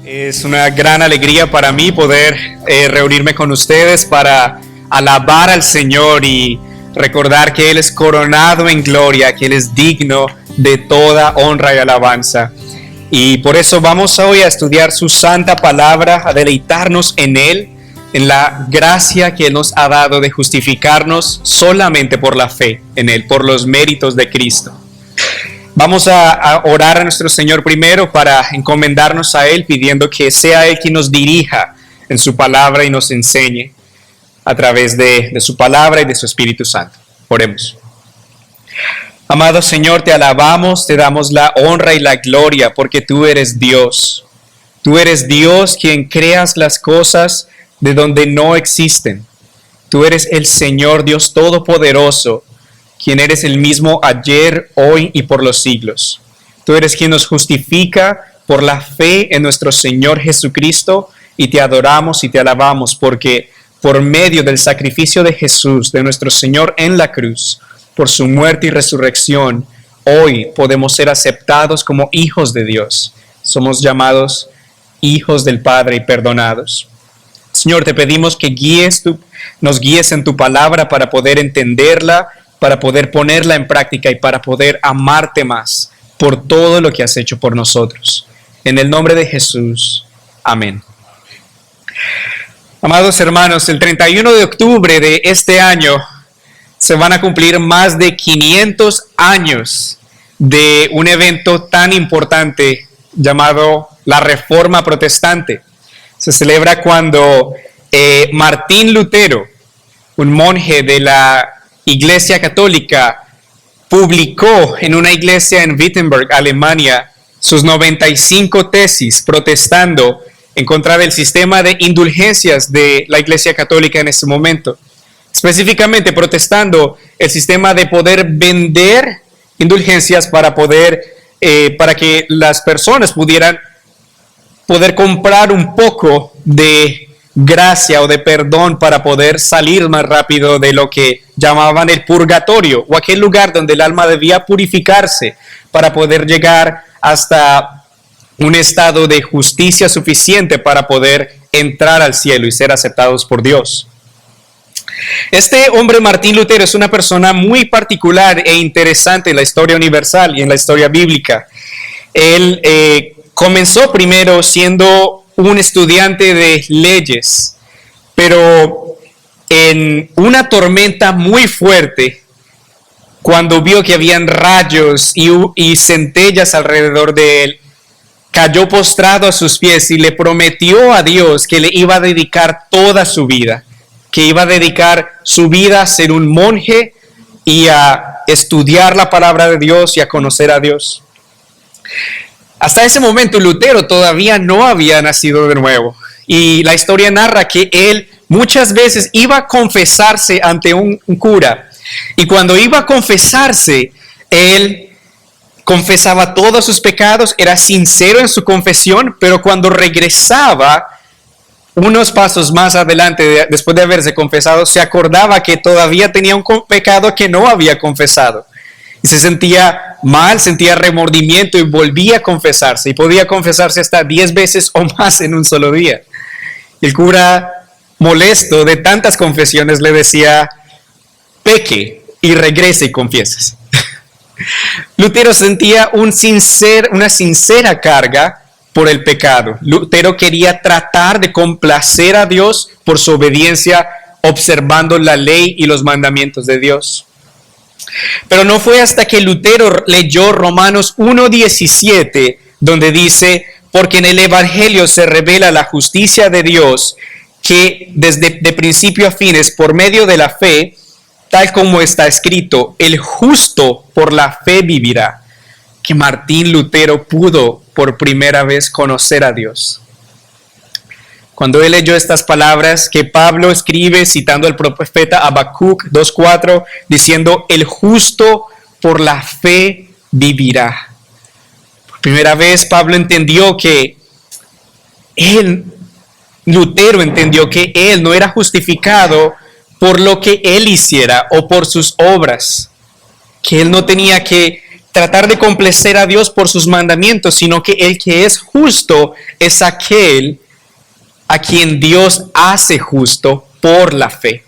Es una gran alegría para mí poder reunirme con ustedes para alabar al Señor y recordar que Él es coronado en gloria, que Él es digno de toda honra y alabanza. Y por eso vamos hoy a estudiar su santa palabra, a deleitarnos en Él, en la gracia que Él nos ha dado de justificarnos solamente por la fe en Él, por los méritos de Cristo. Vamos a orar a nuestro Señor primero para encomendarnos a Él, pidiendo que sea Él quien nos dirija en su palabra y nos enseñe a través de su palabra y de su Espíritu Santo. Oremos. Amado Señor, te alabamos, te damos la honra y la gloria porque tú eres Dios. Tú eres Dios quien creas las cosas de donde no existen. Tú eres el Señor Dios Todopoderoso, quien eres el mismo ayer, hoy y por los siglos. Tú eres quien nos justifica por la fe en nuestro Señor Jesucristo y te adoramos y te alabamos porque por medio del sacrificio de Jesús, de nuestro Señor en la cruz, por su muerte y resurrección, hoy podemos ser aceptados como hijos de Dios. Somos llamados hijos del Padre y perdonados. Señor, te pedimos que nos guíes en tu palabra para poder entenderla, para poder ponerla en práctica y para poder amarte más por todo lo que has hecho por nosotros. En el nombre de Jesús. Amén. Amados hermanos, el 31 de octubre de este año se van a cumplir más de 500 años de un evento tan importante llamado la Reforma Protestante. Se celebra cuando Martín Lutero, un monje de la Iglesia Católica, publicó en una iglesia en Wittenberg, Alemania, sus 95 tesis protestando en contra del sistema de indulgencias de la Iglesia Católica en ese momento. Específicamente protestando el sistema de poder vender indulgencias para que las personas pudieran poder comprar un poco de gracia o de perdón para poder salir más rápido de lo que llamaban el purgatorio, o aquel lugar donde el alma debía purificarse para poder llegar hasta un estado de justicia suficiente para poder entrar al cielo y ser aceptados por Dios. Este hombre Martín Lutero es una persona muy particular e interesante en la historia universal y en la historia bíblica. Él comenzó primero siendo un estudiante de leyes, pero en una tormenta muy fuerte, cuando vio que habían rayos y centellas alrededor de él, cayó postrado a sus pies y le prometió a Dios que le iba a dedicar toda su vida, que iba a dedicar su vida a ser un monje y a estudiar la palabra de Dios y a conocer a Dios. Hasta ese momento Lutero todavía no había nacido de nuevo y la historia narra que él muchas veces iba a confesarse ante un cura y cuando iba a confesarse, él confesaba todos sus pecados, era sincero en su confesión, pero cuando regresaba unos pasos más adelante, después de haberse confesado, se acordaba que todavía tenía un pecado que no había confesado. Y se sentía mal, sentía remordimiento y volvía a confesarse. Y podía confesarse hasta 10 veces o más en un solo día. Y el cura, molesto de tantas confesiones, le decía, peque y regrese y confieses. Lutero sentía una sincera carga por el pecado. Lutero quería tratar de complacer a Dios por su obediencia, observando la ley y los mandamientos de Dios. Pero no fue hasta que Lutero leyó Romanos 1:17, donde dice, porque en el Evangelio se revela la justicia de Dios, que desde de principio a fin es por medio de la fe, tal como está escrito, el justo por la fe vivirá, que Martín Lutero pudo por primera vez conocer a Dios. Cuando él leyó estas palabras que Pablo escribe citando al profeta Habacuc 2:4, diciendo, el justo por la fe vivirá. Por primera vez Pablo entendió que Lutero entendió que él no era justificado por lo que él hiciera o por sus obras, que él no tenía que tratar de complacer a Dios por sus mandamientos, sino que el que es justo es aquel a quien Dios hace justo por la fe.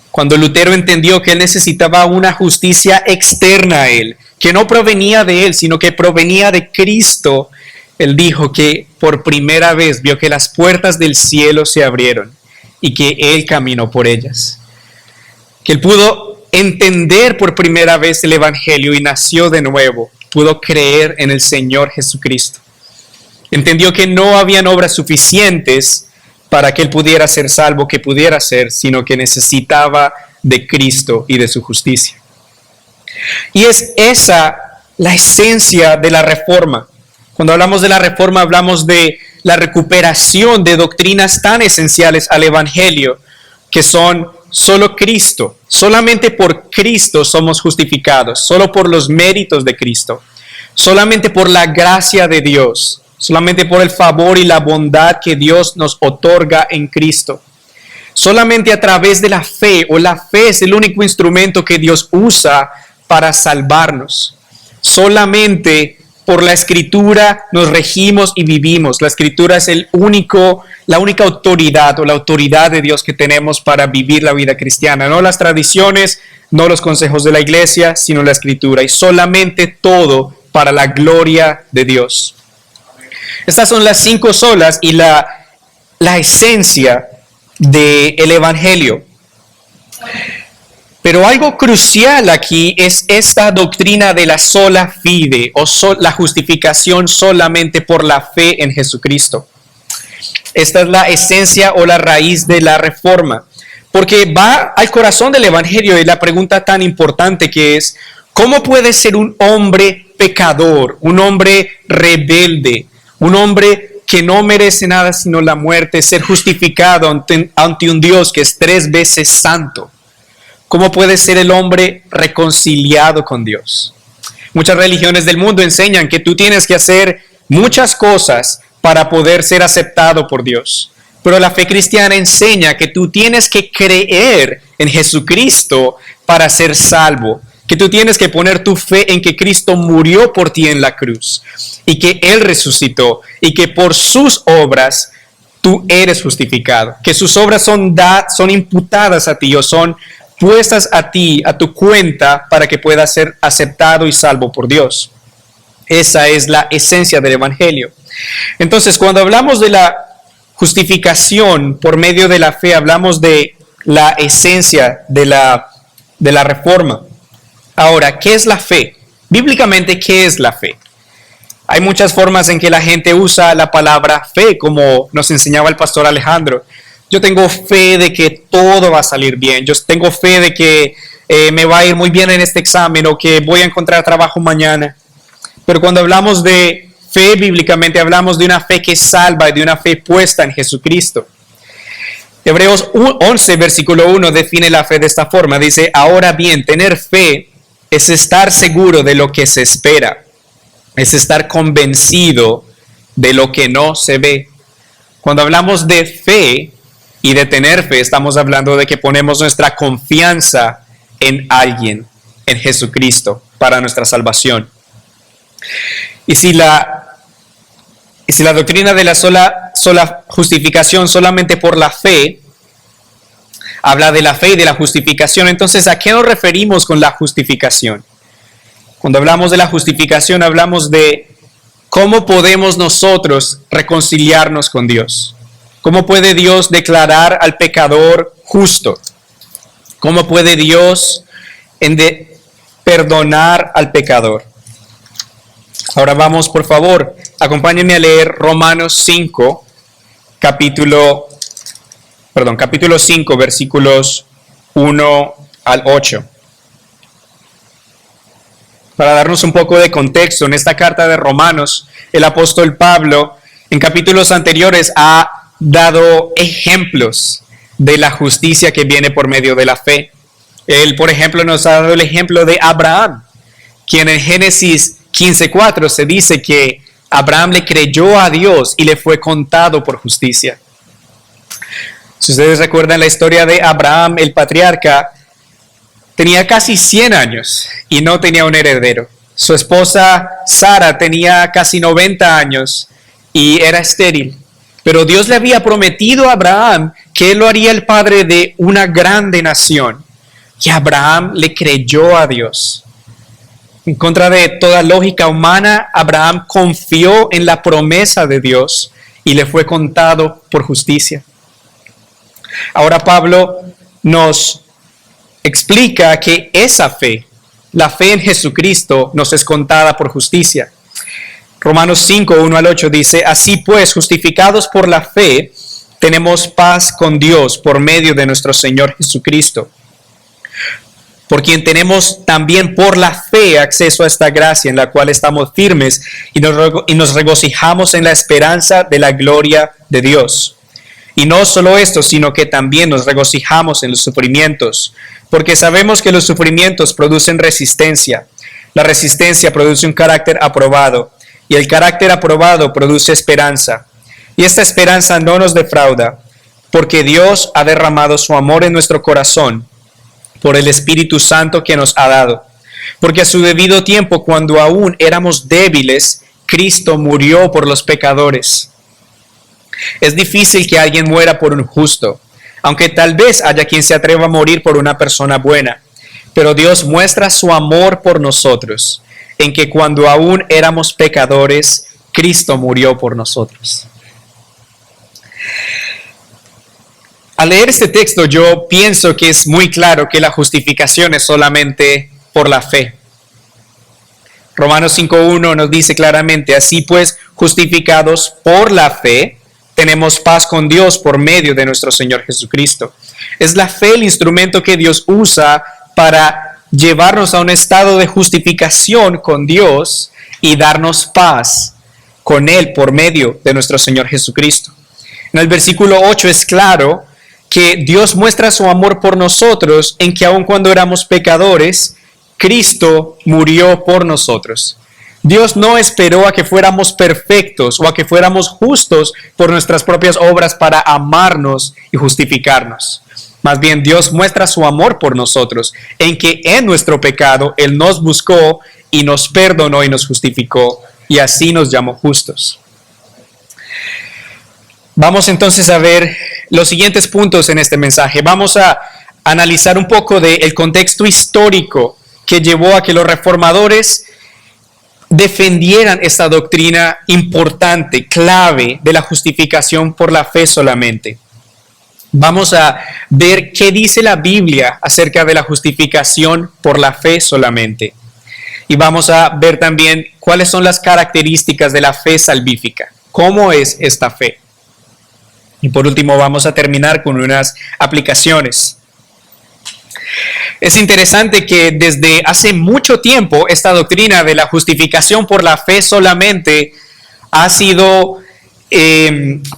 Cuando Lutero entendió que él necesitaba una justicia externa a él, que no provenía de él, sino que provenía de Cristo, él dijo que por primera vez vio que las puertas del cielo se abrieron y que él caminó por ellas. Que él pudo entender por primera vez el Evangelio y nació de nuevo, pudo creer en el Señor Jesucristo. Entendió que no habían obras suficientes para que él pudiera ser salvo, que pudiera ser, sino que necesitaba de Cristo y de su justicia. Y es esa la esencia de la reforma. Cuando hablamos de la reforma, hablamos de la recuperación de doctrinas tan esenciales al Evangelio, que son solo Cristo. Solamente por Cristo somos justificados, solo por los méritos de Cristo, solamente por la gracia de Dios, solamente por el favor y la bondad que Dios nos otorga en Cristo. Solamente a través de la fe, o la fe es el único instrumento que Dios usa para salvarnos. Solamente por la Escritura nos regimos y vivimos. La Escritura es la única autoridad o la autoridad de Dios que tenemos para vivir la vida cristiana. No las tradiciones, no los consejos de la iglesia, sino la Escritura. Y solamente todo para la gloria de Dios. Estas son las 5 solas y la esencia del Evangelio. Pero algo crucial aquí es esta doctrina de la sola fide, o la justificación solamente por la fe en Jesucristo. Esta es la esencia o la raíz de la reforma, porque va al corazón del Evangelio y la pregunta tan importante que es, ¿cómo puede ser un hombre pecador, un hombre rebelde, un hombre que no merece nada sino la muerte, ser justificado ante un Dios que es 3 veces santo? ¿Cómo puede ser el hombre reconciliado con Dios? Muchas religiones del mundo enseñan que tú tienes que hacer muchas cosas para poder ser aceptado por Dios. Pero la fe cristiana enseña que tú tienes que creer en Jesucristo para ser salvo. Que tú tienes que poner tu fe en que Cristo murió por ti en la cruz y que Él resucitó y que por sus obras tú eres justificado. Que sus obras son imputadas a ti o son puestas a ti, a tu cuenta, para que puedas ser aceptado y salvo por Dios. Esa es la esencia del Evangelio. Entonces, cuando hablamos de la justificación por medio de la fe, hablamos de la esencia de la reforma. Ahora, ¿qué es la fe? Bíblicamente, ¿qué es la fe? Hay muchas formas en que la gente usa la palabra fe, como nos enseñaba el pastor Alejandro. Yo tengo fe de que todo va a salir bien. Yo tengo fe de que me va a ir muy bien en este examen o que voy a encontrar trabajo mañana. Pero cuando hablamos de fe bíblicamente, hablamos de una fe que salva y de una fe puesta en Jesucristo. Hebreos 11, versículo 1 define la fe de esta forma. Dice, ahora bien, tener fe es estar seguro de lo que se espera. Es estar convencido de lo que no se ve. Cuando hablamos de fe y de tener fe, estamos hablando de que ponemos nuestra confianza en alguien, en Jesucristo, para nuestra salvación. Y si la doctrina de la sola justificación solamente por la fe, habla de la fe y de la justificación, entonces ¿a qué nos referimos con la justificación? Cuando hablamos de la justificación, hablamos de cómo podemos nosotros reconciliarnos con Dios. ¿Cómo puede Dios declarar al pecador justo? ¿Cómo puede Dios perdonar al pecador? Ahora vamos, por favor, acompáñenme a leer Romanos 5, capítulo 5, versículos 1 al 8. Para darnos un poco de contexto, en esta carta de Romanos, el apóstol Pablo, en capítulos anteriores, ha dado ejemplos de la justicia que viene por medio de la fe. Él, por ejemplo, nos ha dado el ejemplo de Abraham, quien en Génesis 15:4 se dice que Abraham le creyó a Dios y le fue contado por justicia. Si ustedes recuerdan la historia de Abraham, el patriarca, tenía casi 100 años y no tenía un heredero. Su esposa Sara tenía casi 90 años y era estéril. Pero Dios le había prometido a Abraham que él lo haría el padre de una grande nación. Y Abraham le creyó a Dios. En contra de toda lógica humana, Abraham confió en la promesa de Dios y le fue contado por justicia. Ahora Pablo nos explica que esa fe, la fe en Jesucristo, nos es contada por justicia. Romanos 5, 1 al 8 dice, así pues, justificados por la fe, tenemos paz con Dios por medio de nuestro Señor Jesucristo, por quien tenemos también por la fe acceso a esta gracia en la cual estamos firmes y nos regocijamos en la esperanza de la gloria de Dios. Y no solo esto, sino que también nos regocijamos en los sufrimientos, porque sabemos que los sufrimientos producen resistencia. La resistencia produce un carácter aprobado, y el carácter aprobado produce esperanza. Y esta esperanza no nos defrauda, porque Dios ha derramado su amor en nuestro corazón por el Espíritu Santo que nos ha dado. Porque a su debido tiempo, cuando aún éramos débiles, Cristo murió por los pecadores. Es difícil que alguien muera por un justo, aunque tal vez haya quien se atreva a morir por una persona buena. Pero Dios muestra su amor por nosotros, en que cuando aún éramos pecadores, Cristo murió por nosotros. Al leer este texto, yo pienso que es muy claro que la justificación es solamente por la fe. Romanos 5.1 nos dice claramente, así pues, justificados por la fe, tenemos paz con Dios por medio de nuestro Señor Jesucristo. Es la fe el instrumento que Dios usa para llevarnos a un estado de justificación con Dios y darnos paz con Él por medio de nuestro Señor Jesucristo. En el versículo 8 es claro que Dios muestra su amor por nosotros en que aun cuando éramos pecadores, Cristo murió por nosotros. Dios no esperó a que fuéramos perfectos o a que fuéramos justos por nuestras propias obras para amarnos y justificarnos. Más bien, Dios muestra su amor por nosotros en que en nuestro pecado Él nos buscó y nos perdonó y nos justificó y así nos llamó justos. Vamos entonces a ver los siguientes puntos en este mensaje. Vamos a analizar un poco del contexto histórico que llevó a que los reformadores defendieran esta doctrina importante, clave de la justificación por la fe solamente. Vamos a ver qué dice la Biblia acerca de la justificación por la fe solamente. Y vamos a ver también cuáles son las características de la fe salvífica. ¿Cómo es esta fe? Y por último vamos a terminar con unas aplicaciones. Es interesante que desde hace mucho tiempo esta doctrina de la justificación por la fe solamente ha sido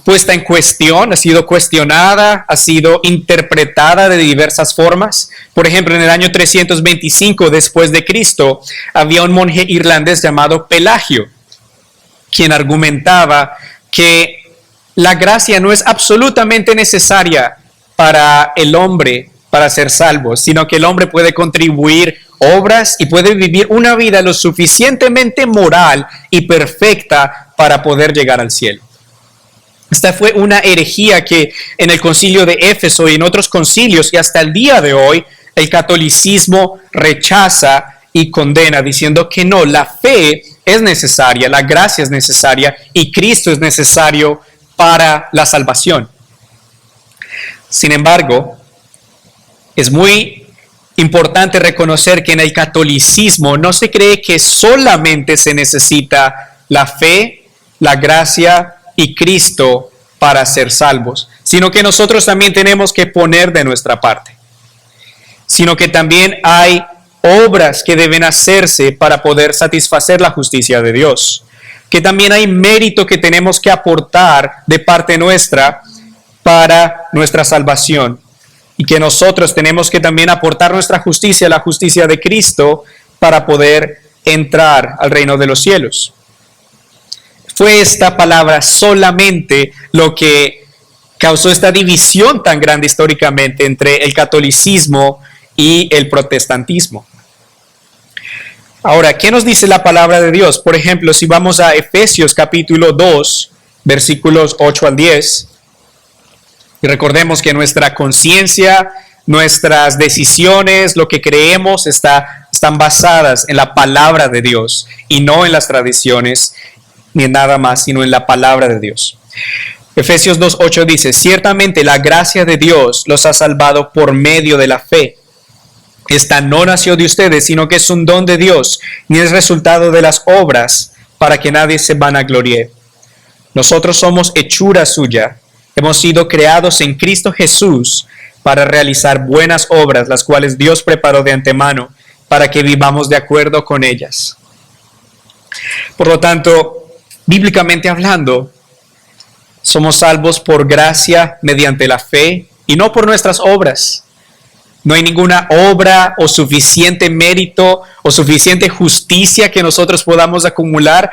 puesta en cuestión, ha sido cuestionada, ha sido interpretada de diversas formas. Por ejemplo, en el año 325 después de Cristo había un monje irlandés llamado Pelagio, quien argumentaba que la gracia no es absolutamente necesaria para el hombre para ser salvo, sino que el hombre puede contribuir obras y puede vivir una vida lo suficientemente moral y perfecta para poder llegar al cielo. Esta fue una herejía que en el concilio de Éfeso y en otros concilios y hasta el día de hoy el catolicismo rechaza y condena, diciendo que no, la fe es necesaria, la gracia es necesaria y Cristo es necesario para la salvación. Sin embargo, es muy importante reconocer que en el catolicismo no se cree que solamente se necesita la fe, la gracia y Cristo para ser salvos, sino que nosotros también tenemos que poner de nuestra parte, sino que también hay obras que deben hacerse para poder satisfacer la justicia de Dios, que también hay mérito que tenemos que aportar de parte nuestra para nuestra salvación y que nosotros tenemos que también aportar nuestra justicia, la justicia de Cristo, para poder entrar al reino de los cielos. Fue esta palabra solamente lo que causó esta división tan grande históricamente entre el catolicismo y el protestantismo. Ahora, ¿qué nos dice la palabra de Dios? Por ejemplo, si vamos a Efesios capítulo 2, versículos 8 al 10, y recordemos que nuestra conciencia, nuestras decisiones, lo que creemos están basadas en la palabra de Dios y no en las tradiciones ni en nada más, sino en la palabra de Dios. Efesios 2:8 dice: ciertamente la gracia de Dios los ha salvado por medio de la fe. Esta no nació de ustedes, sino que es un don de Dios, ni es resultado de las obras, para que nadie se vanaglorie. Nosotros somos hechura suya, hemos sido creados en Cristo Jesús para realizar buenas obras, las cuales Dios preparó de antemano, para que vivamos de acuerdo con ellas. Por lo tanto, bíblicamente hablando, somos salvos por gracia mediante la fe y no por nuestras obras. No hay ninguna obra o suficiente mérito o suficiente justicia que nosotros podamos acumular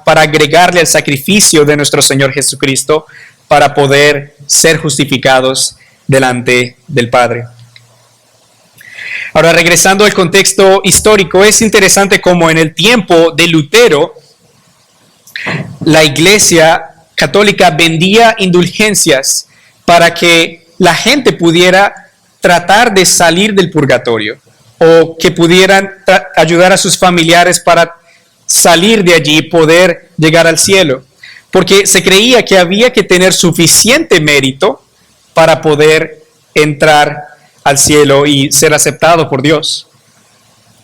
para agregarle al sacrificio de nuestro Señor Jesucristo para poder ser justificados delante del Padre. Ahora, regresando al contexto histórico, es interesante cómo en el tiempo de Lutero, la Iglesia Católica vendía indulgencias para que la gente pudiera tratar de salir del purgatorio o que pudieran ayudar a sus familiares para salir de allí y poder llegar al cielo, porque se creía que había que tener suficiente mérito para poder entrar al cielo y ser aceptado por Dios.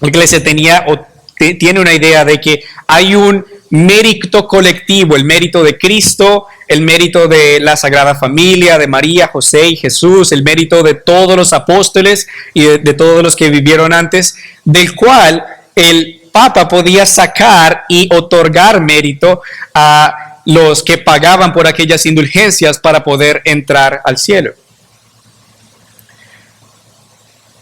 La Iglesia tiene una idea de que hay un mérito colectivo, el mérito de Cristo, el mérito de la Sagrada Familia, de María, José y Jesús, el mérito de todos los apóstoles y de todos los que vivieron antes, del cual el Papa podía sacar y otorgar mérito a los que pagaban por aquellas indulgencias para poder entrar al cielo.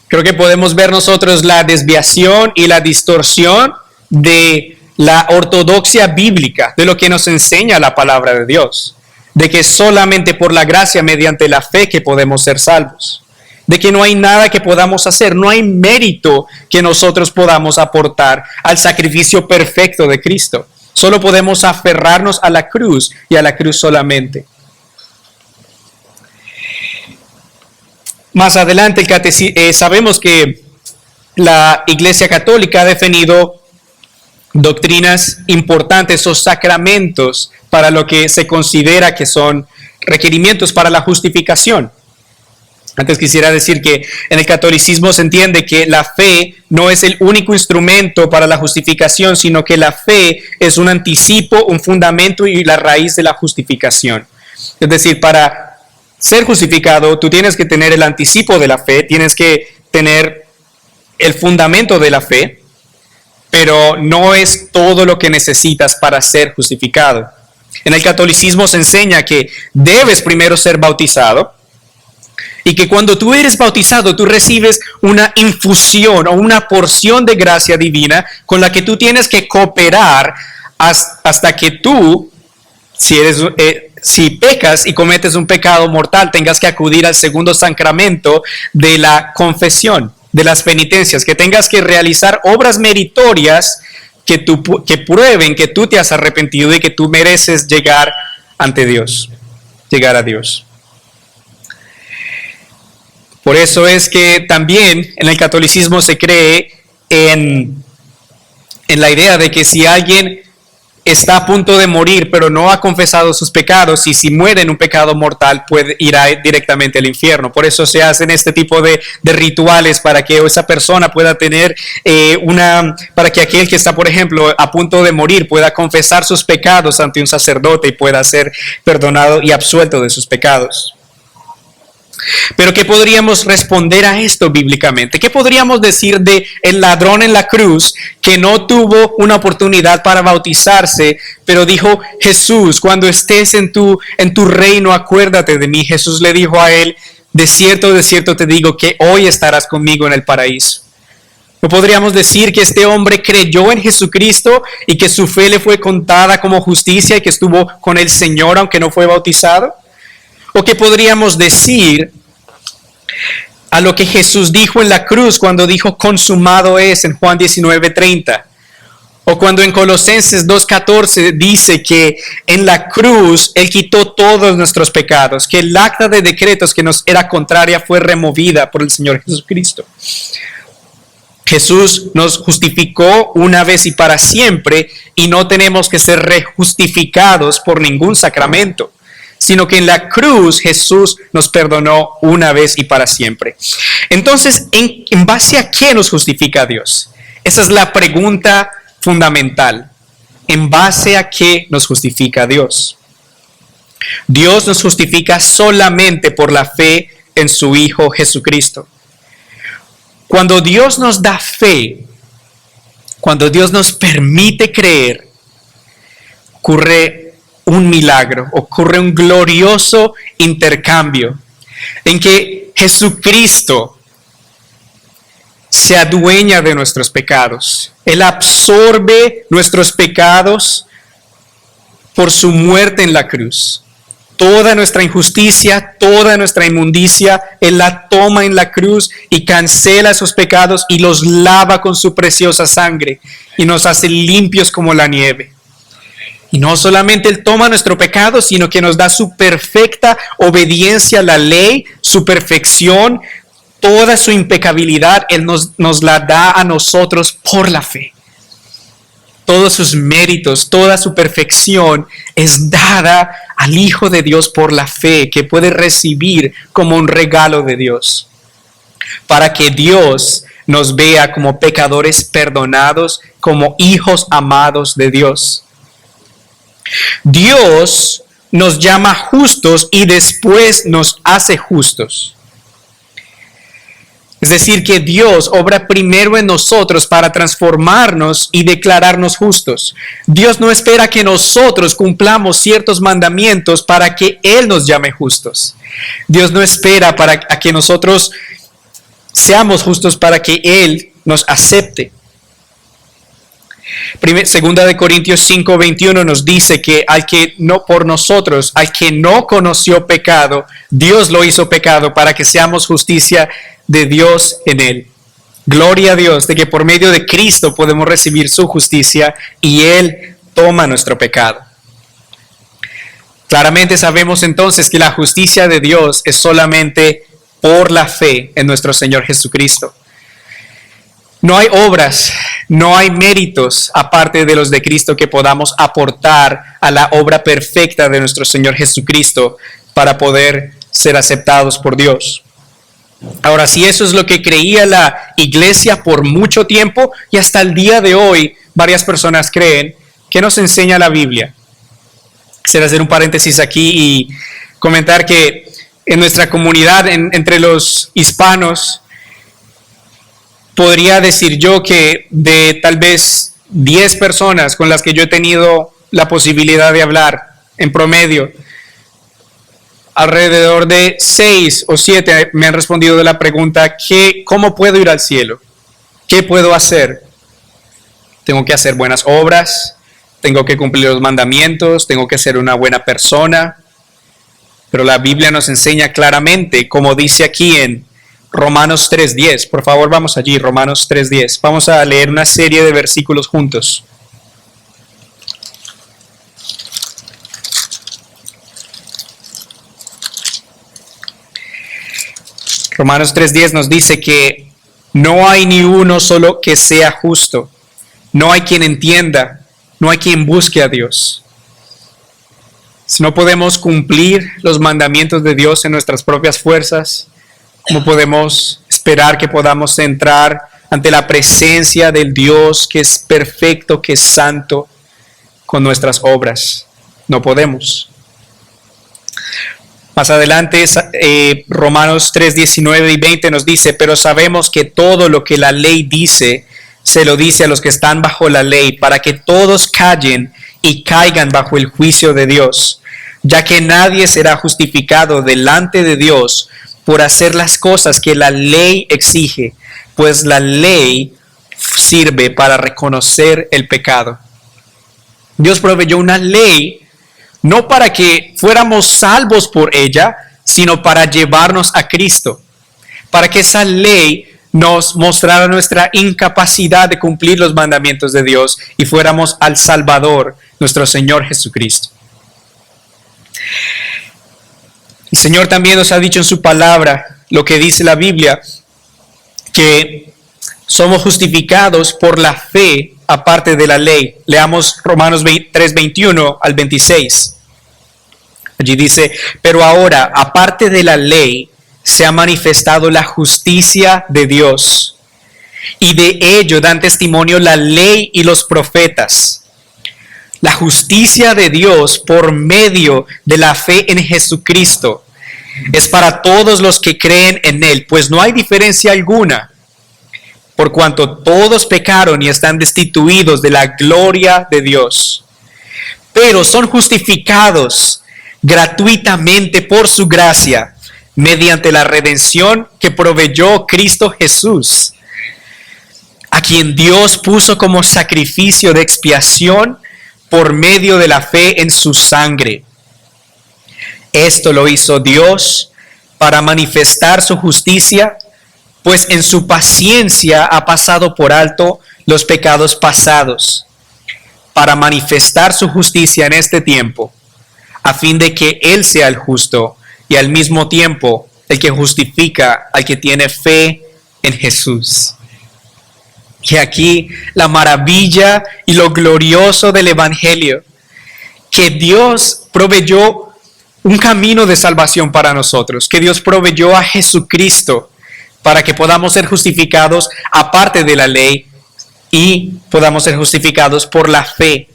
Creo que podemos ver nosotros la desviación y la distorsión de la ortodoxia bíblica, de lo que nos enseña la palabra de Dios, de que solamente por la gracia mediante la fe que podemos ser salvos, de que no hay nada que podamos hacer, no hay mérito que nosotros podamos aportar al sacrificio perfecto de Cristo. Solo podemos aferrarnos a la cruz y a la cruz solamente. Más adelante sabemos que la Iglesia Católica ha definido doctrinas importantes o sacramentos para lo que se considera que son requerimientos para la justificación. Antes quisiera decir que en el catolicismo se entiende que la fe no es el único instrumento para la justificación, sino que la fe es un anticipo, un fundamento y la raíz de la justificación. Es decir, para ser justificado, tú tienes que tener el anticipo de la fe, tienes que tener el fundamento de la fe, pero no es todo lo que necesitas para ser justificado. En el catolicismo se enseña que debes primero ser bautizado y que cuando tú eres bautizado tú recibes una infusión o una porción de gracia divina con la que tú tienes que cooperar hasta que tú, si pecas y cometes un pecado mortal, tengas que acudir al segundo sacramento de la confesión, de las penitencias, que tengas que realizar obras meritorias que prueben que tú te has arrepentido y que tú mereces llegar ante Dios, llegar a Dios. Por eso es que también en el catolicismo se cree en la idea de que si alguien está a punto de morir pero no ha confesado sus pecados, y si muere en un pecado mortal puede ir directamente al infierno. Por eso se hacen este tipo de rituales para que esa persona pueda tener para que aquel que está, por ejemplo, a punto de morir pueda confesar sus pecados ante un sacerdote y pueda ser perdonado y absuelto de sus pecados. Pero ¿qué podríamos responder a esto bíblicamente? ¿Qué podríamos decir de el ladrón en la cruz que no tuvo una oportunidad para bautizarse, pero dijo: Jesús, cuando estés en tu reino, acuérdate de mí? Jesús le dijo a él: de cierto te digo que hoy estarás conmigo en el paraíso. ¿No podríamos decir que este hombre creyó en Jesucristo y que su fe le fue contada como justicia y que estuvo con el Señor aunque no fue bautizado? ¿O qué podríamos decir a lo que Jesús dijo en la cruz cuando dijo consumado es en Juan 19:30. O cuando en Colosenses 2:14 dice que en la cruz Él quitó todos nuestros pecados, que el acta de decretos que nos era contraria fue removida por el Señor Jesucristo. Jesús nos justificó una vez y para siempre y no tenemos que ser rejustificados por ningún sacramento, sino que en la cruz Jesús nos perdonó una vez y para siempre. Entonces, ¿en base a qué nos justifica Dios? Esa es la pregunta fundamental. ¿En base a qué nos justifica Dios? Dios nos justifica solamente por la fe en su Hijo Jesucristo. Cuando Dios nos da fe, cuando Dios nos permite creer, ocurre un milagro, ocurre un glorioso intercambio en que Jesucristo se adueña de nuestros pecados. Él absorbe nuestros pecados por su muerte en la cruz. Toda nuestra injusticia, toda nuestra inmundicia, Él la toma en la cruz y cancela esos pecados y los lava con su preciosa sangre y nos hace limpios como la nieve. Y no solamente Él toma nuestro pecado, sino que nos da su perfecta obediencia a la ley, su perfección, toda su impecabilidad, Él nos la da a nosotros por la fe. Todos sus méritos, toda su perfección es dada al Hijo de Dios por la fe, que puede recibir como un regalo de Dios, para que Dios nos vea como pecadores perdonados, como hijos amados de Dios. Dios nos llama justos y después nos hace justos. Es decir, que Dios obra primero en nosotros para transformarnos y declararnos justos. Dios no espera que nosotros cumplamos ciertos mandamientos para que Él nos llame justos. Dios no espera a que nosotros seamos justos para que Él nos acepte. Segunda de Corintios 5:21 nos dice que al que no conoció pecado, Dios lo hizo pecado para que seamos justicia de Dios en Él. Gloria a Dios de que por medio de Cristo podemos recibir su justicia y Él toma nuestro pecado. Claramente sabemos entonces que la justicia de Dios es solamente por la fe en nuestro Señor Jesucristo. No hay obras, no hay méritos aparte de los de Cristo que podamos aportar a la obra perfecta de nuestro Señor Jesucristo para poder ser aceptados por Dios. Ahora, si eso es lo que creía la iglesia por mucho tiempo y hasta el día de hoy varias personas creen, ¿qué nos enseña la Biblia? Quisiera hacer un paréntesis aquí y comentar que en nuestra comunidad, entre los hispanos, podría decir yo que de tal vez 10 personas con las que yo he tenido la posibilidad de hablar en promedio, alrededor de 6 o 7 me han respondido de la pregunta, ¿cómo puedo ir al cielo? ¿Qué puedo hacer? Tengo que hacer buenas obras, tengo que cumplir los mandamientos, tengo que ser una buena persona. Pero la Biblia nos enseña claramente, como dice aquí en Romanos 3:10. Por favor, vamos allí, Romanos 3:10. Vamos a leer una serie de versículos juntos. Romanos 3:10 nos dice que no hay ni uno solo que sea justo. No hay quien entienda, no hay quien busque a Dios. Si no podemos cumplir los mandamientos de Dios en nuestras propias fuerzas, ¿cómo podemos esperar que podamos entrar ante la presencia del Dios que es perfecto, que es santo, con nuestras obras? No podemos. Más adelante, Romanos 3:19 y 20 nos dice, pero sabemos que todo lo que la ley dice, se lo dice a los que están bajo la ley, para que todos callen y caigan bajo el juicio de Dios, ya que nadie será justificado delante de Dios por hacer las cosas que la ley exige, pues la ley sirve para reconocer el pecado. Dios proveyó una ley no para que fuéramos salvos por ella, sino para llevarnos a Cristo, para que esa ley nos mostrara nuestra incapacidad de cumplir los mandamientos de Dios y fuéramos al Salvador, nuestro Señor Jesucristo. El Señor también nos ha dicho en su palabra, lo que dice la Biblia, que somos justificados por la fe aparte de la ley. Leamos Romanos 3, 21 al 26. Allí dice, pero ahora, aparte de la ley, se ha manifestado la justicia de Dios, y de ello dan testimonio la ley y los profetas. La justicia de Dios por medio de la fe en Jesucristo es para todos los que creen en Él, pues no hay diferencia alguna, por cuanto todos pecaron y están destituidos de la gloria de Dios, pero son justificados gratuitamente por su gracia, mediante la redención que proveyó Cristo Jesús, a quien Dios puso como sacrificio de expiación por medio de la fe en su sangre. Esto lo hizo Dios para manifestar su justicia, pues en su paciencia ha pasado por alto los pecados pasados, para manifestar su justicia en este tiempo, a fin de que Él sea el justo y al mismo tiempo el que justifica al que tiene fe en Jesús. Y aquí la maravilla y lo glorioso del Evangelio, que Dios proveyó un camino de salvación para nosotros, que Dios proveyó a Jesucristo para que podamos ser justificados aparte de la ley y podamos ser justificados por la fe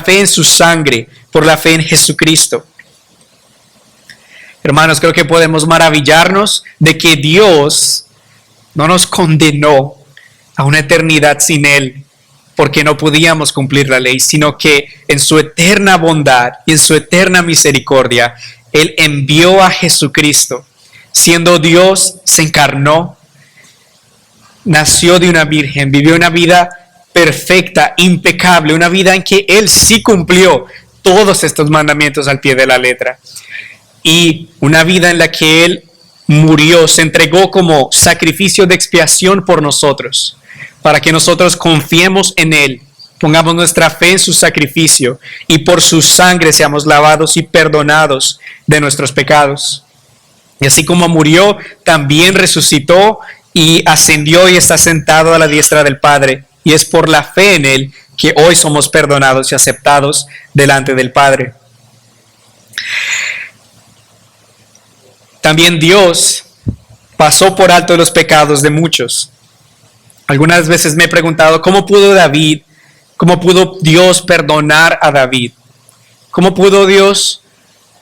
en su sangre, por la fe en Jesucristo. Hermanos, creo que podemos maravillarnos de que Dios no nos condenó a una eternidad sin Él porque no podíamos cumplir la ley, sino que en su eterna bondad y en su eterna misericordia, Él envió a Jesucristo. Siendo Dios, se encarnó, nació de una virgen, vivió una vida perfecta, impecable, una vida en que Él sí cumplió todos estos mandamientos al pie de la letra. Y una vida en la que Él murió, se entregó como sacrificio de expiación por nosotros, para que nosotros confiemos en Él, pongamos nuestra fe en su sacrificio y por su sangre seamos lavados y perdonados de nuestros pecados. Y así como murió, también resucitó y ascendió y está sentado a la diestra del Padre. Y es por la fe en Él que hoy somos perdonados y aceptados delante del Padre. También Dios pasó por alto los pecados de muchos. Algunas veces me he preguntado, ¿cómo pudo Dios perdonar a David? ¿Cómo pudo Dios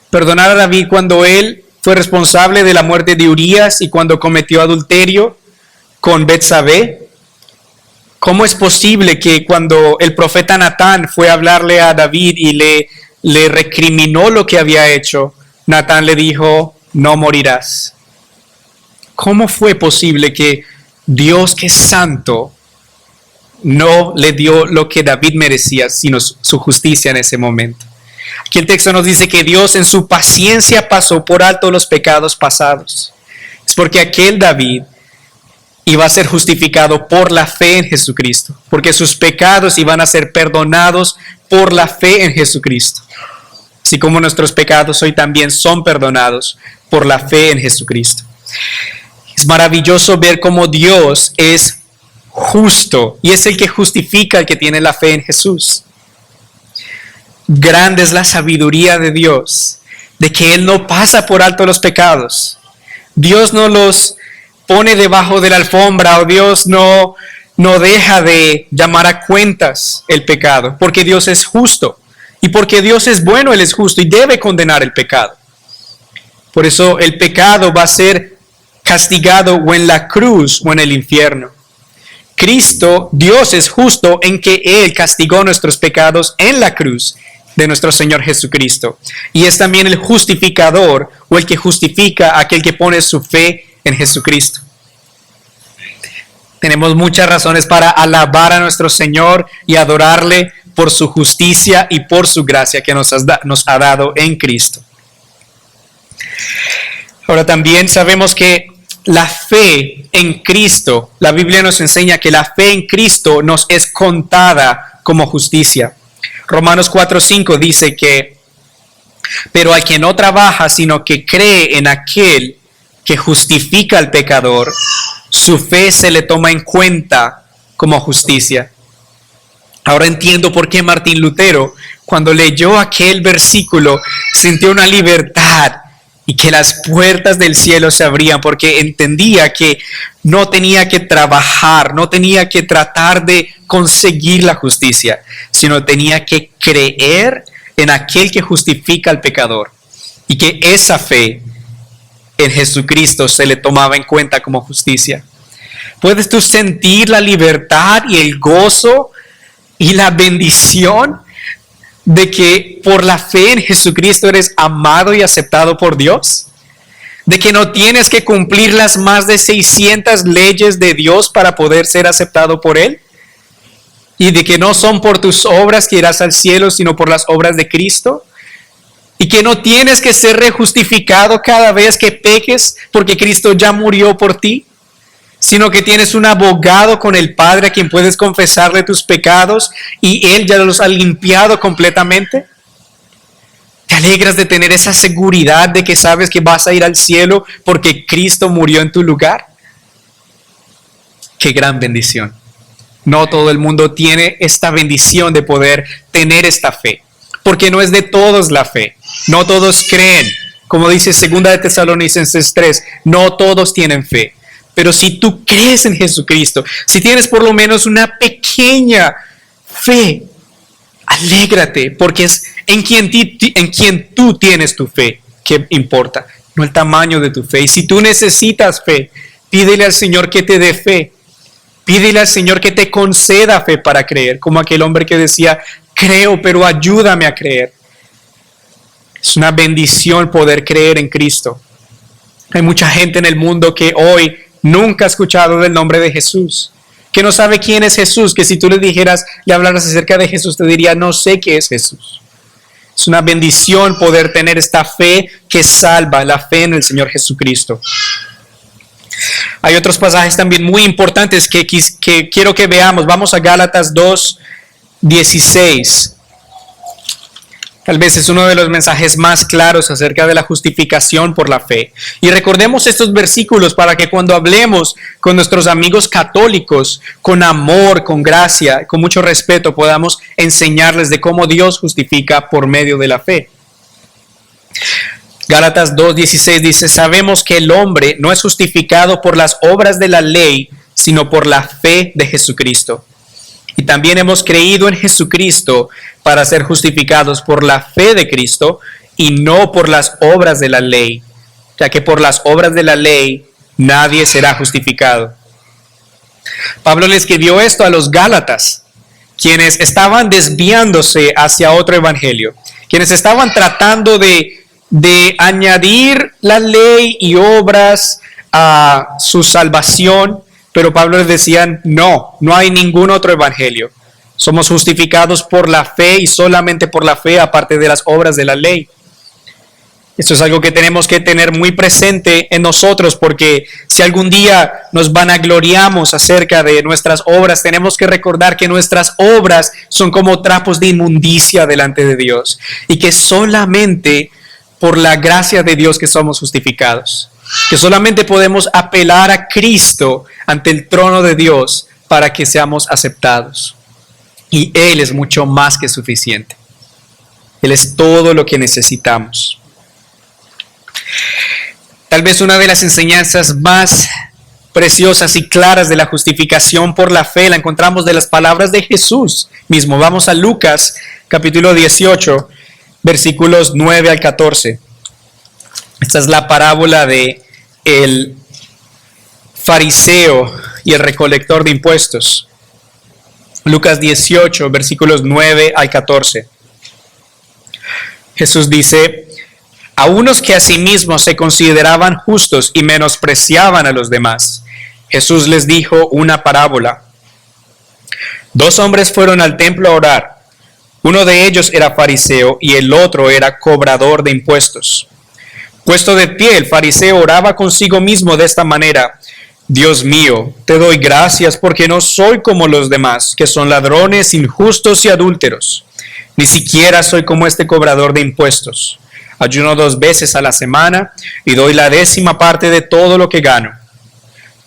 perdonar a David cuando él fue responsable de la muerte de Urías y cuando cometió adulterio con Betsabé? ¿Cómo es posible que cuando el profeta Natán fue a hablarle a David y le recriminó lo que había hecho, Natán le dijo, no morirás? ¿Cómo fue posible que Dios, que es santo, no le dio lo que David merecía, sino su justicia en ese momento? Aquí el texto nos dice que Dios en su paciencia pasó por alto los pecados pasados. Es porque aquel David iba a ser justificado por la fe en Jesucristo, porque sus pecados iban a ser perdonados por la fe en Jesucristo. Así como nuestros pecados hoy también son perdonados por la fe en Jesucristo. Es maravilloso ver cómo Dios es justo y es el que justifica al que tiene la fe en Jesús. Grande es la sabiduría de Dios, de que Él no pasa por alto los pecados. Dios no los pone debajo de la alfombra, o Dios no deja de llamar a cuentas el pecado, porque Dios es justo. Y porque Dios es bueno, Él es justo y debe condenar el pecado. Por eso el pecado va a ser castigado o en la cruz o en el infierno. Cristo, Dios es justo en que Él castigó nuestros pecados en la cruz de nuestro Señor Jesucristo. Y es también el justificador o el que justifica a aquel que pone su fe en Jesucristo. Tenemos muchas razones para alabar a nuestro Señor y adorarle por su justicia y por su gracia que nos ha dado en Cristo. Ahora también sabemos que la fe en Cristo, la Biblia nos enseña que la fe en Cristo nos es contada como justicia. Romanos 4:5 dice que, pero al que no trabaja, sino que cree en aquel que justifica al pecador, su fe se le toma en cuenta como justicia. Ahora entiendo por qué Martín Lutero, cuando leyó aquel versículo, sintió una libertad y que las puertas del cielo se abrían, porque entendía que no tenía que trabajar, no tenía que tratar de conseguir la justicia, sino tenía que creer en aquel que justifica al pecador, y que esa fe en Jesucristo se le tomaba en cuenta como justicia. ¿Puedes tú sentir la libertad y el gozo y la bendición de que por la fe en Jesucristo eres amado y aceptado por Dios? De que no tienes que cumplir las más de 600 leyes de Dios para poder ser aceptado por Él. Y de que no son por tus obras que irás al cielo, sino por las obras de Cristo. Y que no tienes que ser rejustificado cada vez que peques, porque Cristo ya murió por ti, sino que tienes un abogado con el Padre a quien puedes confesarle tus pecados y Él ya los ha limpiado completamente. ¿Te alegras de tener esa seguridad de que sabes que vas a ir al cielo porque Cristo murió en tu lugar? ¡Qué gran bendición! No todo el mundo tiene esta bendición de poder tener esta fe, porque no es de todos la fe. No todos creen. Como dice 2 de Tesalonicenses 3, no todos tienen fe. Pero si tú crees en Jesucristo, si tienes por lo menos una pequeña fe, alégrate, porque es en quien tú tienes tu fe que importa, no el tamaño de tu fe. Y si tú necesitas fe, pídele al Señor que te dé fe. Pídele al Señor que te conceda fe para creer, como aquel hombre que decía, creo, pero ayúdame a creer. Es una bendición poder creer en Cristo. Hay mucha gente en el mundo que hoy nunca ha escuchado del nombre de Jesús, que no sabe quién es Jesús, que si tú le dijeras, le hablaras acerca de Jesús, te diría, no sé qué es Jesús. Es una bendición poder tener esta fe que salva, la fe en el Señor Jesucristo. Hay otros pasajes también muy importantes que quiero que veamos. Vamos a Gálatas 2:16. Tal vez es uno de los mensajes más claros acerca de la justificación por la fe. Y recordemos estos versículos para que cuando hablemos con nuestros amigos católicos, con amor, con gracia, con mucho respeto, podamos enseñarles de cómo Dios justifica por medio de la fe. Gálatas 2:16 dice, sabemos que el hombre no es justificado por las obras de la ley, sino por la fe de Jesucristo. Y también hemos creído en Jesucristo para ser justificados por la fe de Cristo y no por las obras de la ley, ya que por las obras de la ley nadie será justificado. Pablo le escribió esto a los Gálatas, quienes estaban desviándose hacia otro evangelio, quienes estaban tratando de añadir la ley y obras a su salvación, pero Pablo les decía, no hay ningún otro evangelio. Somos justificados por la fe y solamente por la fe, aparte de las obras de la ley. Esto es algo que tenemos que tener muy presente en nosotros, porque si algún día nos vanagloriamos acerca de nuestras obras, tenemos que recordar que nuestras obras son como trapos de inmundicia delante de Dios, y que solamente por la gracia de Dios que somos justificados, que solamente podemos apelar a Cristo ante el trono de Dios para que seamos aceptados. Y Él es mucho más que suficiente. Él es todo lo que necesitamos. Tal vez una de las enseñanzas más preciosas y claras de la justificación por la fe la encontramos de las palabras de Jesús mismo. Vamos a Lucas capítulo 18, versículos 9 al 14. Esta es la parábola de el fariseo y el recolector de impuestos. Lucas 18, versículos 9 al 14. Jesús dice, a unos que a sí mismos se consideraban justos y menospreciaban a los demás, Jesús les dijo una parábola. 2 hombres fueron al templo a orar. Uno de ellos era fariseo y el otro era cobrador de impuestos. Puesto de pie, el fariseo oraba consigo mismo de esta manera: Dios mío, te doy gracias porque no soy como los demás, que son ladrones, injustos y adúlteros. Ni siquiera soy como este cobrador de impuestos. Ayuno 2 veces a la semana y doy la 10ª parte de todo lo que gano.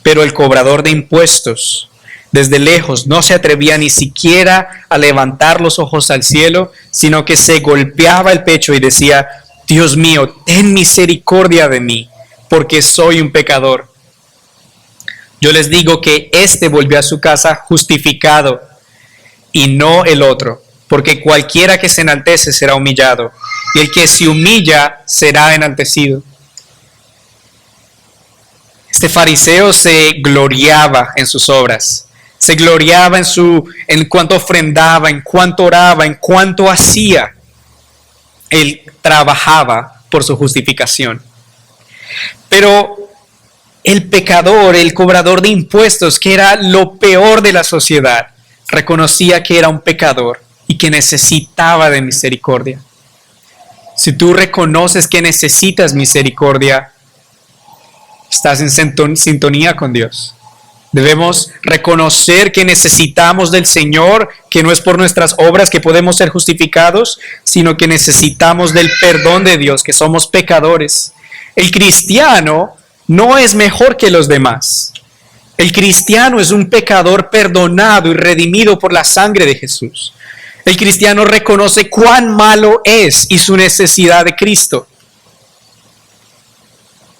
Pero el cobrador de impuestos, desde lejos, no se atrevía ni siquiera a levantar los ojos al cielo, sino que se golpeaba el pecho y decía: Dios mío, ten misericordia de mí, porque soy un pecador. Yo les digo que éste volvió a su casa justificado y no el otro, porque cualquiera que se enaltece será humillado, y el que se humilla será enaltecido. Este fariseo se gloriaba en sus obras, se gloriaba en cuanto ofrendaba, en cuanto oraba, en cuanto hacía. Él trabajaba por su justificación. Pero el pecador, el cobrador de impuestos, que era lo peor de la sociedad, reconocía que era un pecador y que necesitaba de misericordia. Si tú reconoces que necesitas misericordia, estás en sintonía con Dios. Debemos reconocer que necesitamos del Señor, que no es por nuestras obras que podemos ser justificados, sino que necesitamos del perdón de Dios, que somos pecadores. El cristiano no es mejor que los demás. El cristiano es un pecador perdonado y redimido por la sangre de Jesús. El cristiano reconoce cuán malo es y su necesidad de Cristo.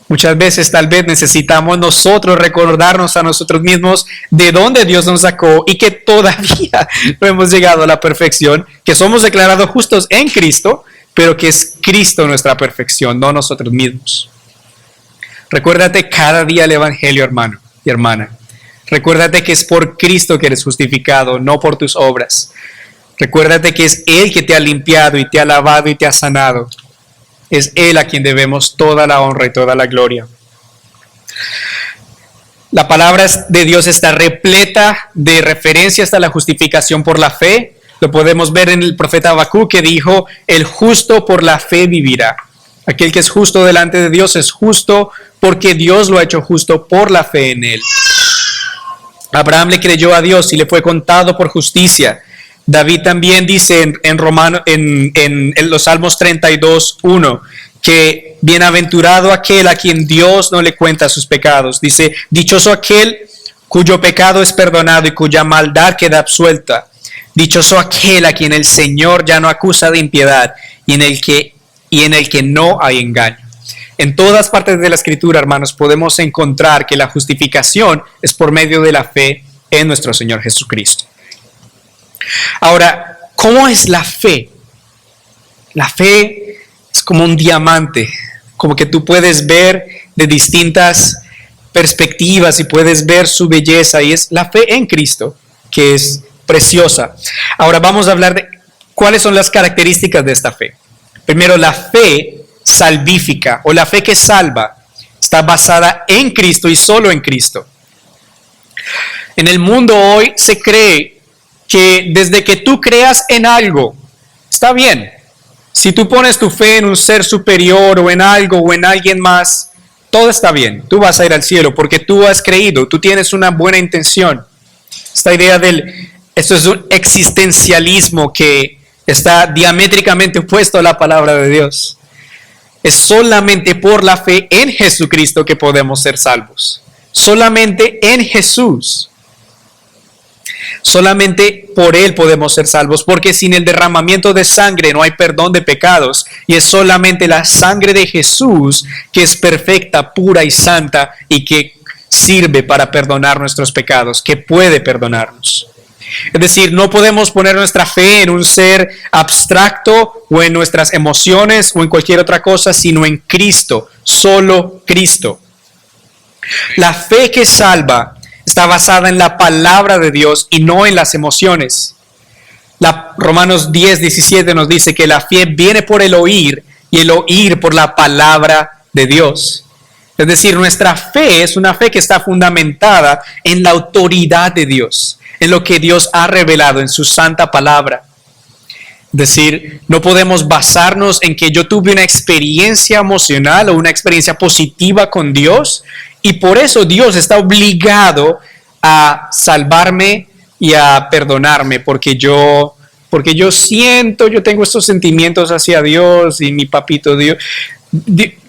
Muchas veces tal vez necesitamos nosotros recordarnos a nosotros mismos de dónde Dios nos sacó y que todavía no hemos llegado a la perfección, que somos declarados justos en Cristo, pero que es Cristo nuestra perfección, no nosotros mismos. Recuérdate cada día el Evangelio, hermano y hermana. Recuérdate que es por Cristo que eres justificado, no por tus obras. Recuérdate que es Él que te ha limpiado y te ha lavado y te ha sanado. Es Él a quien debemos toda la honra y toda la gloria. La palabra de Dios está repleta de referencias a la justificación por la fe. Lo podemos ver en el profeta Habacuc, que dijo: el justo por la fe vivirá. Aquel que es justo delante de Dios es justo porque Dios lo ha hecho justo por la fe en él. Abraham le creyó a Dios y le fue contado por justicia. David también dice en los Salmos 32:1 que bienaventurado aquel a quien Dios no le cuenta sus pecados. Dice: dichoso aquel cuyo pecado es perdonado y cuya maldad queda absuelta. Dichoso aquel a quien el Señor ya no acusa de impiedad y en el que no hay engaño. En todas partes de la Escritura, hermanos, podemos encontrar que la justificación es por medio de la fe en nuestro Señor Jesucristo. Ahora, ¿cómo es la fe? La fe es como un diamante, como que tú puedes ver de distintas perspectivas y puedes ver su belleza, y es la fe en Cristo, que es preciosa. Ahora vamos a hablar de cuáles son las características de esta fe. Primero, la fe salvífica o la fe que salva está basada en Cristo y solo en Cristo. En el mundo hoy se cree que desde que tú creas en algo, está bien. Si tú pones tu fe en un ser superior o en algo o en alguien más, todo está bien. Tú vas a ir al cielo porque tú has creído, tú tienes una buena intención. Esta idea esto es un existencialismo que está diamétricamente opuesto a la palabra de Dios. Es solamente por la fe en Jesucristo que podemos ser salvos. Solamente en Jesús. Solamente por Él podemos ser salvos, porque sin el derramamiento de sangre no hay perdón de pecados, y es solamente la sangre de Jesús que es perfecta, pura y santa y que sirve para perdonar nuestros pecados, que puede perdonarnos. Es decir, no podemos poner nuestra fe en un ser abstracto o en nuestras emociones o en cualquier otra cosa, sino en Cristo, solo Cristo. La fe que salva está basada en la palabra de Dios y no en las emociones. Romanos 10:17 nos dice que la fe viene por el oír y el oír por la palabra de Dios. Es decir, nuestra fe es una fe que está fundamentada en la autoridad de Dios, en lo que Dios ha revelado en su santa palabra. Decir, no podemos basarnos en que yo tuve una experiencia emocional o una experiencia positiva con Dios y por eso Dios está obligado a salvarme y a perdonarme porque yo siento, yo tengo estos sentimientos hacia Dios y mi papito Dios.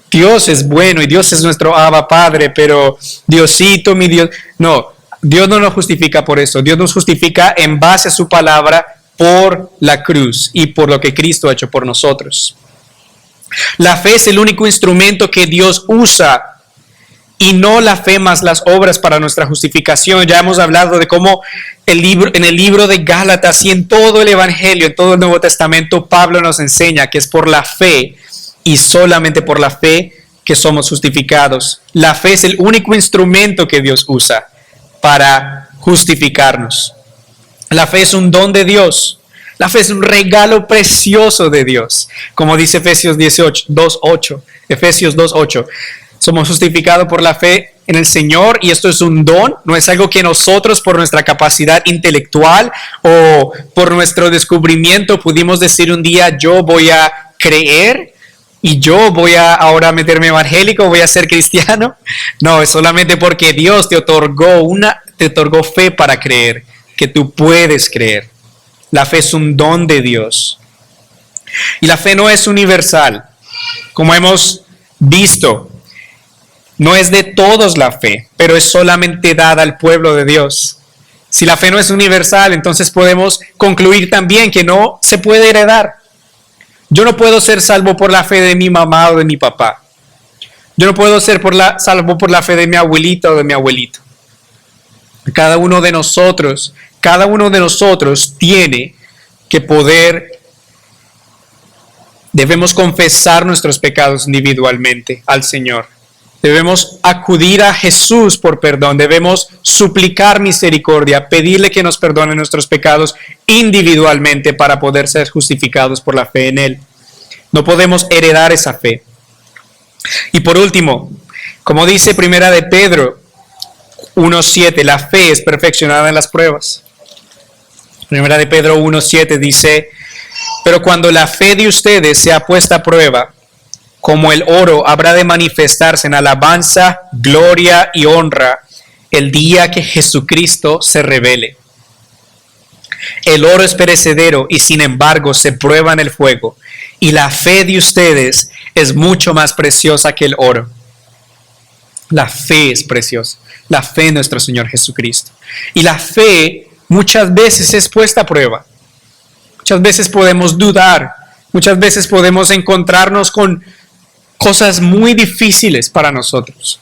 Dios es bueno y Dios es nuestro Abba Padre, pero Diosito, mi Dios. No, Dios no nos justifica por eso. Dios nos justifica en base a su palabra por la cruz y por lo que Cristo ha hecho por nosotros. La fe es el único instrumento que Dios usa y no la fe más las obras para nuestra justificación. Ya hemos hablado de cómo en el libro de Gálatas y en todo el Evangelio, en todo el Nuevo Testamento, Pablo nos enseña que es por la fe y solamente por la fe que somos justificados. La fe es el único instrumento que Dios usa para justificarnos. La fe es un don de Dios. La fe es un regalo precioso de Dios. Como dice Efesios 2:8. Efesios 2:8. Somos justificados por la fe en el Señor y esto es un don. No es algo que nosotros por nuestra capacidad intelectual o por nuestro descubrimiento pudimos decir un día yo voy a creer y yo voy a ahora meterme evangélico, voy a ser cristiano. No, es solamente porque Dios te otorgó fe para creer, que tú puedes creer. La fe es un don de Dios. Y la fe no es universal. Como hemos visto, no es de todos la fe, pero es solamente dada al pueblo de Dios. Si la fe no es universal, entonces podemos concluir también que no se puede heredar. Yo no puedo ser salvo por la fe de mi mamá o de mi papá. Yo no puedo ser salvo por la fe de mi abuelita o de mi abuelito. Cada uno de nosotros tiene que poder, debemos confesar nuestros pecados individualmente al Señor. Debemos acudir a Jesús por perdón, debemos suplicar misericordia, pedirle que nos perdone nuestros pecados individualmente para poder ser justificados por la fe en Él. No podemos heredar esa fe. Y por último, como dice Primera de Pedro 1:7, la fe es perfeccionada en las pruebas. Primera de Pedro 1:7 dice, pero cuando la fe de ustedes sea puesta a prueba, como el oro habrá de manifestarse en alabanza, gloria y honra el día que Jesucristo se revele. El oro es perecedero y sin embargo se prueba en el fuego, y la fe de ustedes es mucho más preciosa que el oro. La fe es preciosa, la fe en nuestro Señor Jesucristo. Y la fe muchas veces es puesta a prueba. Muchas veces podemos dudar, muchas veces podemos encontrarnos con cosas muy difíciles para nosotros.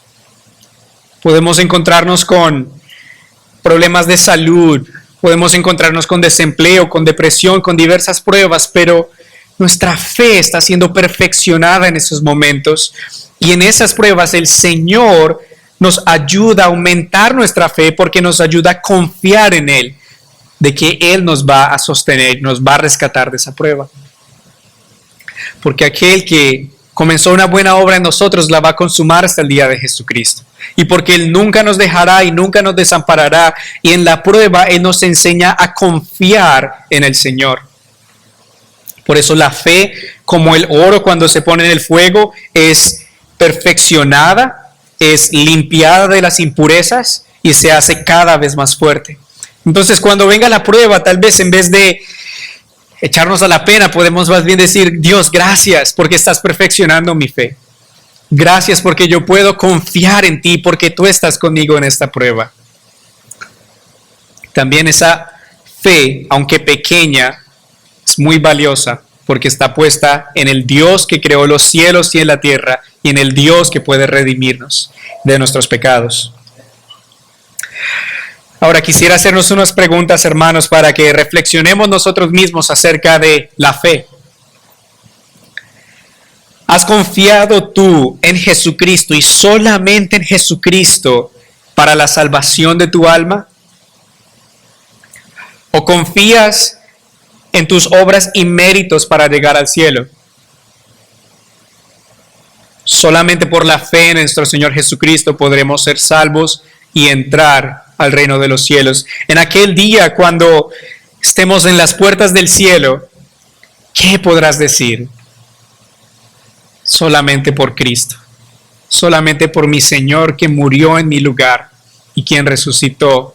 Podemos encontrarnos con problemas de salud, podemos encontrarnos con desempleo, con depresión, con diversas pruebas, pero nuestra fe está siendo perfeccionada en esos momentos y en esas pruebas el Señor nos ayuda a aumentar nuestra fe porque nos ayuda a confiar en Él, de que Él nos va a sostener, nos va a rescatar de esa prueba. Porque aquel que comenzó una buena obra en nosotros la va a consumar hasta el día de Jesucristo. Y porque Él nunca nos dejará y nunca nos desamparará. Y en la prueba Él nos enseña a confiar en el Señor. Por eso la fe, como el oro cuando se pone en el fuego, es perfeccionada, es limpiada de las impurezas y se hace cada vez más fuerte. Entonces cuando venga la prueba, tal vez en vez de echarnos a la pena, podemos más bien decir, Dios, gracias porque estás perfeccionando mi fe. Gracias porque yo puedo confiar en ti, porque tú estás conmigo en esta prueba. También esa fe, aunque pequeña, es muy valiosa porque está puesta en el Dios que creó los cielos y en la tierra y en el Dios que puede redimirnos de nuestros pecados. Ahora quisiera hacernos unas preguntas, hermanos, para que reflexionemos nosotros mismos acerca de la fe. ¿Has confiado tú en Jesucristo y solamente en Jesucristo para la salvación de tu alma? ¿O confías en tus obras y méritos para llegar al cielo? Solamente por la fe en nuestro Señor Jesucristo podremos ser salvos y entrar al reino de los cielos. En aquel día, cuando estemos en las puertas del cielo ¿qué podrás decir? Solamente por Cristo, solamente por mi Señor que murió en mi lugar y quien resucitó,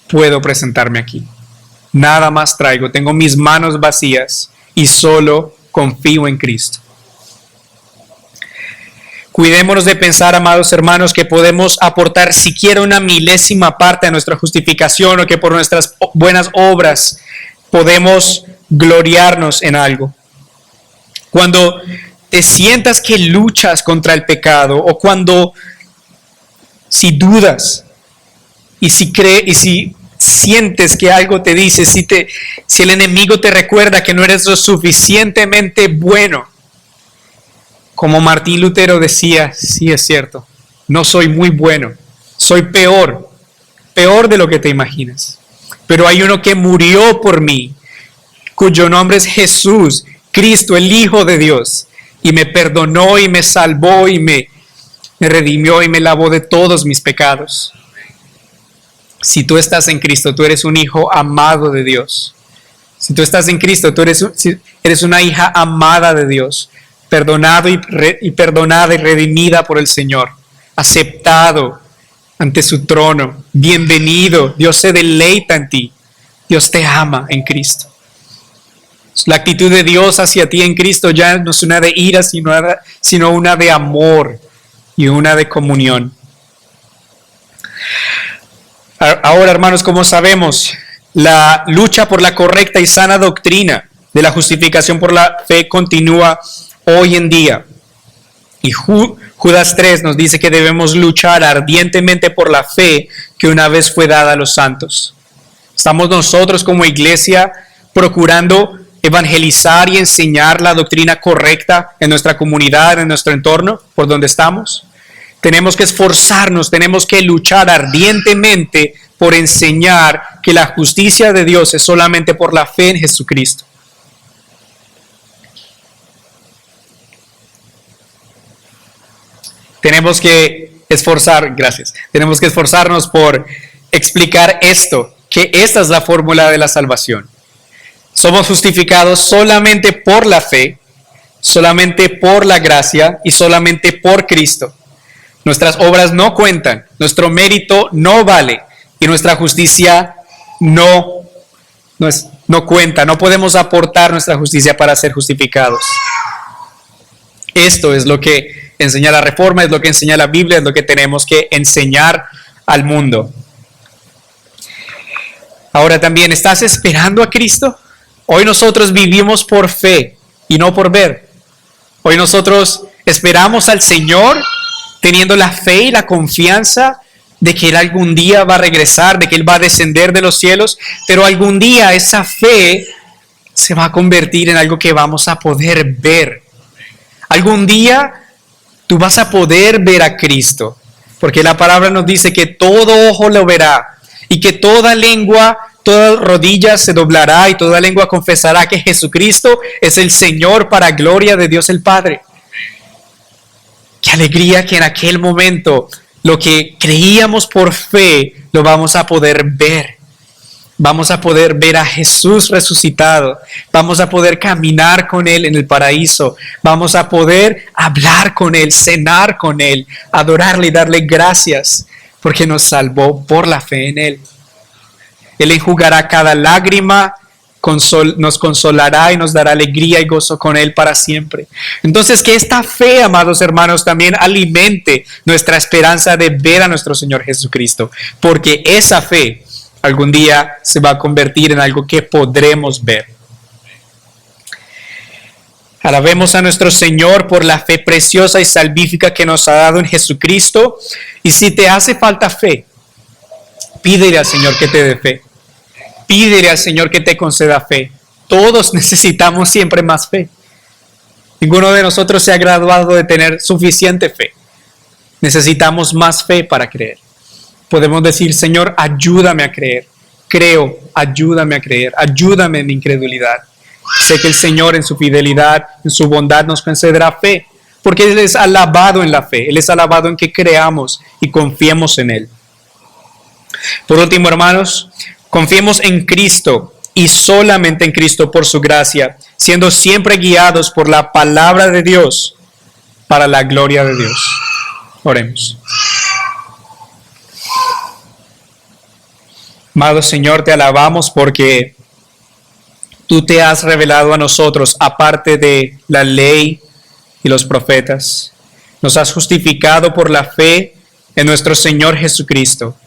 puedo presentarme aquí. Nada más traigo, tengo mis manos vacías y solo confío en Cristo. Cuidémonos de pensar, amados hermanos, que podemos aportar siquiera una milésima parte a nuestra justificación o que por nuestras buenas obras podemos gloriarnos en algo. Cuando te sientas que luchas contra el pecado o cuando si dudas y si sientes que algo te dice, si el enemigo te recuerda que no eres lo suficientemente bueno, como Martín Lutero decía, sí es cierto, no soy muy bueno, soy peor de lo que te imaginas. Pero hay uno que murió por mí, cuyo nombre es Jesús, Cristo, el Hijo de Dios, y me perdonó y me salvó y me redimió y me lavó de todos mis pecados. Si tú estás en Cristo, tú eres un hijo amado de Dios. Si tú estás en Cristo, tú eres una hija amada de Dios, perdonado y perdonada y redimida por el Señor, aceptado ante su trono, bienvenido. Dios se deleita en ti, Dios te ama en Cristo. La actitud de Dios hacia ti en Cristo ya no es una de ira, sino una de amor y una de comunión. Ahora, hermanos, como sabemos, la lucha por la correcta y sana doctrina de la justificación por la fe continúa hoy en día. Y Judas 3 nos dice que debemos luchar ardientemente por la fe que una vez fue dada a los santos. Estamos nosotros como iglesia procurando evangelizar y enseñar la doctrina correcta en nuestra comunidad, en nuestro entorno, por donde estamos. Tenemos que esforzarnos, tenemos que luchar ardientemente por enseñar que la justicia de Dios es solamente por la fe en Jesucristo. Tenemos que esforzarnos por explicar esto, que esta es la fórmula de la salvación. Somos justificados solamente por la fe, solamente por la gracia y solamente por Cristo. Nuestras obras no cuentan, nuestro mérito no vale y nuestra justicia no cuenta. No podemos aportar nuestra justicia para ser justificados. Esto es lo que enseña la Reforma, es lo que enseña la Biblia, es lo que tenemos que enseñar al mundo. Ahora también, ¿estás esperando a Cristo? Hoy nosotros vivimos por fe y no por ver. Hoy nosotros esperamos al Señor teniendo la fe y la confianza de que Él algún día va a regresar, de que Él va a descender de los cielos, pero algún día esa fe se va a convertir en algo que vamos a poder ver. Algún día tú vas a poder ver a Cristo, porque la palabra nos dice que todo ojo lo verá y que toda lengua, toda rodilla se doblará y toda lengua confesará que Jesucristo es el Señor para gloria de Dios el Padre. Qué alegría que en aquel momento lo que creíamos por fe lo vamos a poder ver. Vamos a poder ver a Jesús resucitado. Vamos a poder caminar con Él en el paraíso. Vamos a poder hablar con Él, cenar con Él, adorarle y darle gracias porque nos salvó por la fe en Él. Él enjugará cada lágrima, nos consolará y nos dará alegría y gozo con Él para siempre. Entonces, que esta fe, amados hermanos, también alimente nuestra esperanza de ver a nuestro Señor Jesucristo, porque esa fe algún día se va a convertir en algo que podremos ver. Alabemos a nuestro Señor por la fe preciosa y salvífica que nos ha dado en Jesucristo. Y si te hace falta fe, pídele al Señor que te dé fe. Pídele al Señor que te conceda fe. Todos necesitamos siempre más fe. Ninguno de nosotros se ha graduado de tener suficiente fe. Necesitamos más fe para creer. Podemos decir, Señor, ayúdame a creer. Creo, ayúdame a creer. Ayúdame en mi incredulidad. Sé que el Señor en su fidelidad, en su bondad nos concederá fe. Porque Él es alabado en la fe. Él es alabado en que creamos y confiemos en Él. Por último, hermanos, confiemos en Cristo y solamente en Cristo por su gracia, siendo siempre guiados por la palabra de Dios para la gloria de Dios. Oremos. Amado Señor, te alabamos porque tú te has revelado a nosotros aparte de la ley y los profetas. Nos has justificado por la fe en nuestro Señor Jesucristo.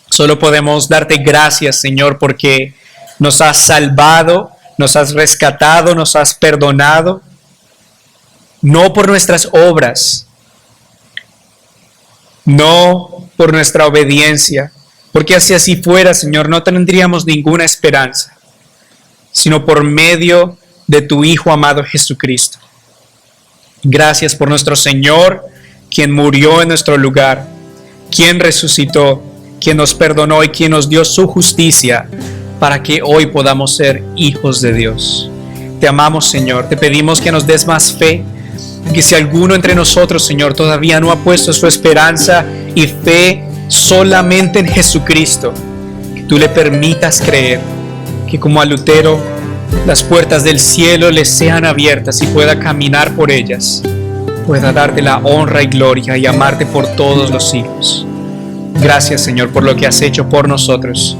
Solo podemos darte gracias, Señor, porque nos has salvado, nos has rescatado, nos has perdonado, no por nuestras obras, no por nuestra obediencia, porque si así fuera, Señor, no tendríamos ninguna esperanza, sino por medio de tu Hijo amado Jesucristo. Gracias por nuestro Señor, quien murió en nuestro lugar, quien resucitó, quien nos perdonó y quien nos dio su justicia para que hoy podamos ser hijos de Dios. Te amamos, Señor. Te pedimos que nos des más fe, que si alguno entre nosotros, Señor, todavía no ha puesto su esperanza y fe solamente en Jesucristo, que tú le permitas creer, que como a Lutero las puertas del cielo le sean abiertas y pueda caminar por ellas, pueda darte la honra y gloria y amarte por todos los siglos. Gracias, Señor, por lo que has hecho por nosotros.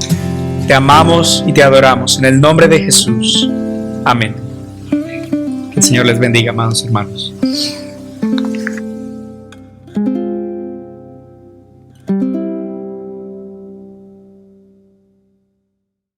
Te amamos y te adoramos en el nombre de Jesús. Amén. Que el Señor les bendiga, amados hermanos.